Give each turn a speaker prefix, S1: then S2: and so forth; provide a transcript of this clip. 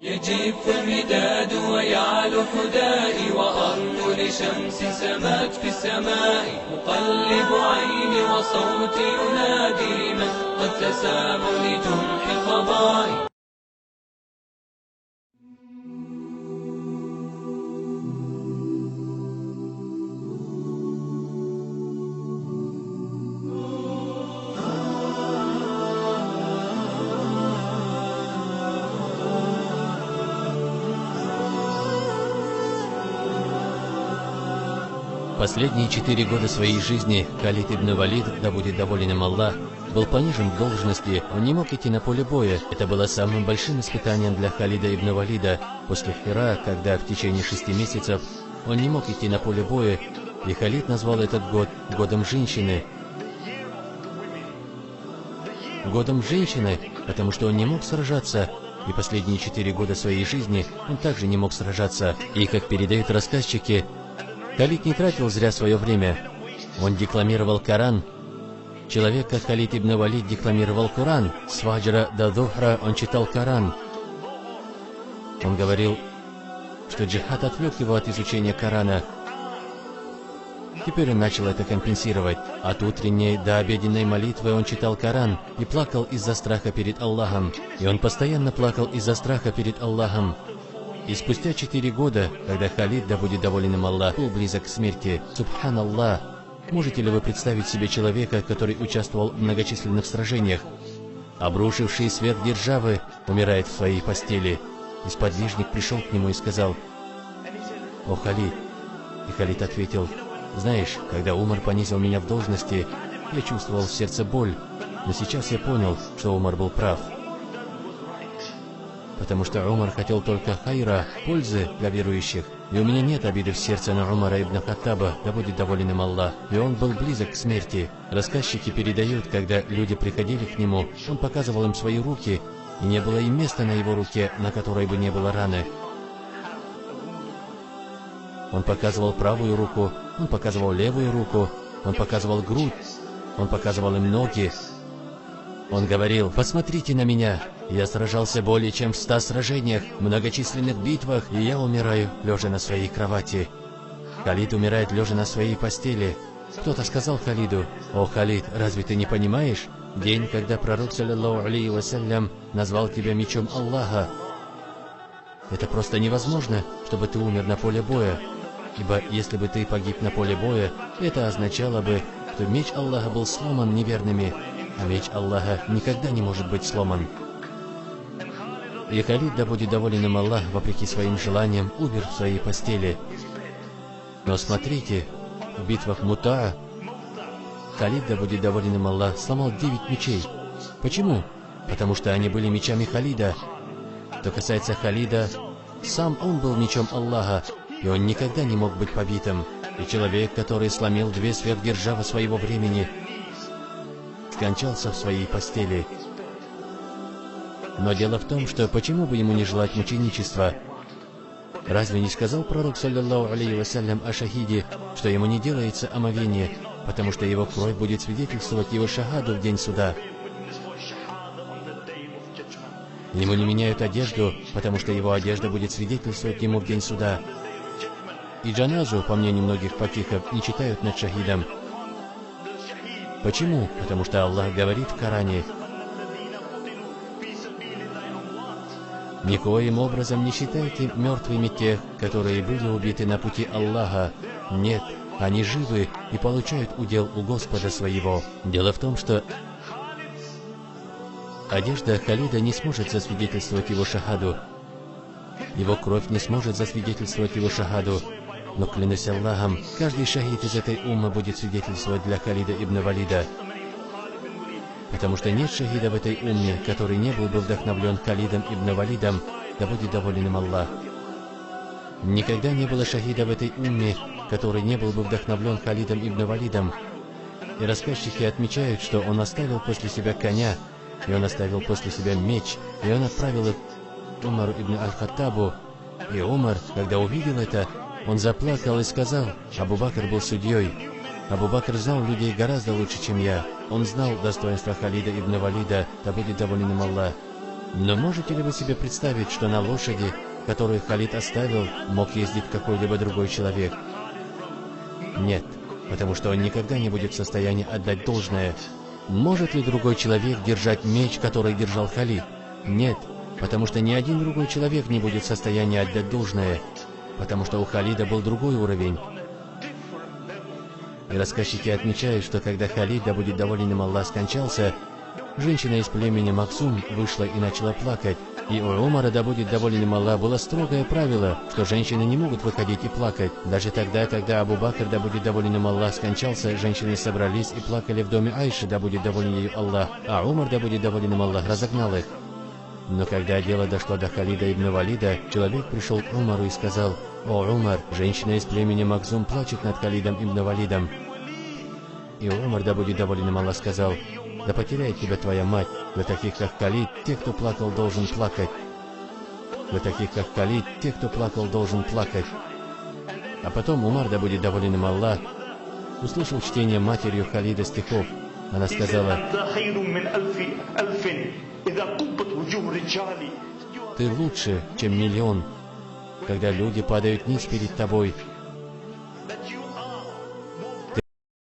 S1: يجف المداد ويعلو حدائي وأرنو لشمس سمات في السماء أقلب عيني وصوتي ينادي لمن قد تسام لجنح الفضاء.
S2: Последние 4 года своей жизни Халид ибн Валид, да будет доволен им Аллах, был понижен в должности, он не мог идти на поле боя. Это было самым большим испытанием для Халида ибн Валида после Хира, когда в течение 6 месяцев он не мог идти на поле боя, и Халид назвал этот год годом женщины. Годом женщины, потому что он не мог сражаться, и последние 4 года своей жизни он также не мог сражаться. И, как передают рассказчики, Халид не тратил зря свое время. Он декламировал Коран. Человек, как Халид ибн Валид, декламировал Коран. С фаджра до духра он читал Коран. Он говорил, что джихад отвлек его от изучения Корана. Теперь он начал это компенсировать. От утренней до обеденной молитвы он читал Коран и плакал из-за страха перед Аллахом. И он постоянно плакал из-за страха перед Аллахом. И спустя 4 года, когда Халид, да будет доволен им Аллах, был близок к смерти, субханаллах, можете ли вы представить себе человека, который участвовал в многочисленных сражениях, обрушивший сверхдержавы, умирает в своей постели? И сподвижник пришел к нему и сказал: «О, Халид!» И Халид ответил: «Знаешь, когда Умар понизил меня в должности, я чувствовал в сердце боль, но сейчас я понял, что Умар был прав. Потому что Умар хотел только хайра, пользы для верующих, и у меня нет обиды в сердце на Умара ибн Хаттаба, да будет доволен им Аллах, и он был близок к смерти». Рассказчики передают, когда люди приходили к нему, он показывал им свои руки, и не было и места на его руке, на которой бы не было раны. Он показывал правую руку, он показывал левую руку, он показывал грудь, он показывал им ноги. Он говорил: «Посмотрите на меня, я сражался более чем в 100 сражениях, в многочисленных битвах, и я умираю, лежа на своей кровати». Халид умирает, лежа на своей постели. Кто-то сказал Халиду: «О, Халид, разве ты не понимаешь? День, когда пророк, саллаллаху алейхи вассалям, назвал тебя мечом Аллаха. Это просто невозможно, чтобы ты умер на поле боя. Ибо если бы ты погиб на поле боя, это означало бы, что меч Аллаха был сломан неверными, а меч Аллаха никогда не может быть сломан». И Халид, да будет доволен им Аллах, вопреки своим желаниям, умер в своей постели. Но смотрите, в битвах Мутаа Халид, да будет доволен им Аллах, сломал 9 мечей. Почему? Потому что они были мечами Халида. Что касается Халида, сам он был мечом Аллаха, и он никогда не мог быть побитым. И человек, который сломил 2 сверхдержавы своего времени, скончался в своей постели. Но дело в том, что почему бы ему не желать мученичества? Разве не сказал пророк, саллаллаху алейхи вассалям, о шахиде, что ему не делается омовение, потому что его кровь будет свидетельствовать его шахаду в день суда? Ему не меняют одежду, потому что его одежда будет свидетельствовать ему в день суда. И джаназу, по мнению многих факихов, не читают над шахидом. Почему? Потому что Аллах говорит в Коране: «Никоим образом не считайте мертвыми тех, которые были убиты на пути Аллаха. Нет, они живы и получают удел у Господа своего». Дело в том, что одежда Халида не сможет засвидетельствовать его шахаду. Его кровь не сможет засвидетельствовать его шахаду. Но клянусь Аллахом, каждый шахид из этой уммы будет свидетельствовать для Халида ибн Валида. Потому что нет шахида в этой умме, который не был бы вдохновлен Халидом ибн Валидом, да будет доволен им Аллах. Никогда не было шахида в этой умме, который не был бы вдохновлен Халидом ибн Валидом. И рассказчики отмечают, что он оставил после себя коня, и он оставил после себя меч, и он отправил их Умару ибн аль-Хаттабу. И Умар, когда увидел это, он заплакал и сказал: «Абу Бакр был судьей. Абу Бакр знал людей гораздо лучше, чем я. Он знал достоинства Халида ибн Валида, да будет доволен им Аллах. Но можете ли вы себе представить, что на лошади, которую Халид оставил, мог ездить какой-либо другой человек? Нет, потому что он никогда не будет в состоянии отдать должное. Может ли другой человек держать меч, который держал Халид? Нет, потому что ни один другой человек не будет в состоянии отдать должное, потому что у Халида был другой уровень. И рассказчики отмечают, что когда Халид, да будет доволен им Аллах, скончался, женщина из племени Максум вышла и начала плакать. И у Умара, да будет доволен им Аллах, было строгое правило, что женщины не могут выходить и плакать. Даже тогда, когда Абу Бакр, да будет доволен им Аллах, скончался, женщины собрались и плакали в доме Айши, да будет доволен ею Аллах, а Умар, да будет доволен им Аллах, разогнал их. Но когда дело дошло до Халида ибн Валида, человек пришел к Умару и сказал: «О, Умар, женщина из племени Макзум плачет над Халидом ибн Валидом». И Умар, да будет доволен им Аллах, сказал: «Да потеряет тебя твоя мать, для таких как Халид, те, кто плакал, должен плакать. Для таких как Халид, те, кто плакал, должен плакать». А потом Умар, да будет доволен им Аллах, услышал чтение матерью Халида стихов. Она сказала: «Ты лучше, чем миллион, когда люди падают ниц перед тобой,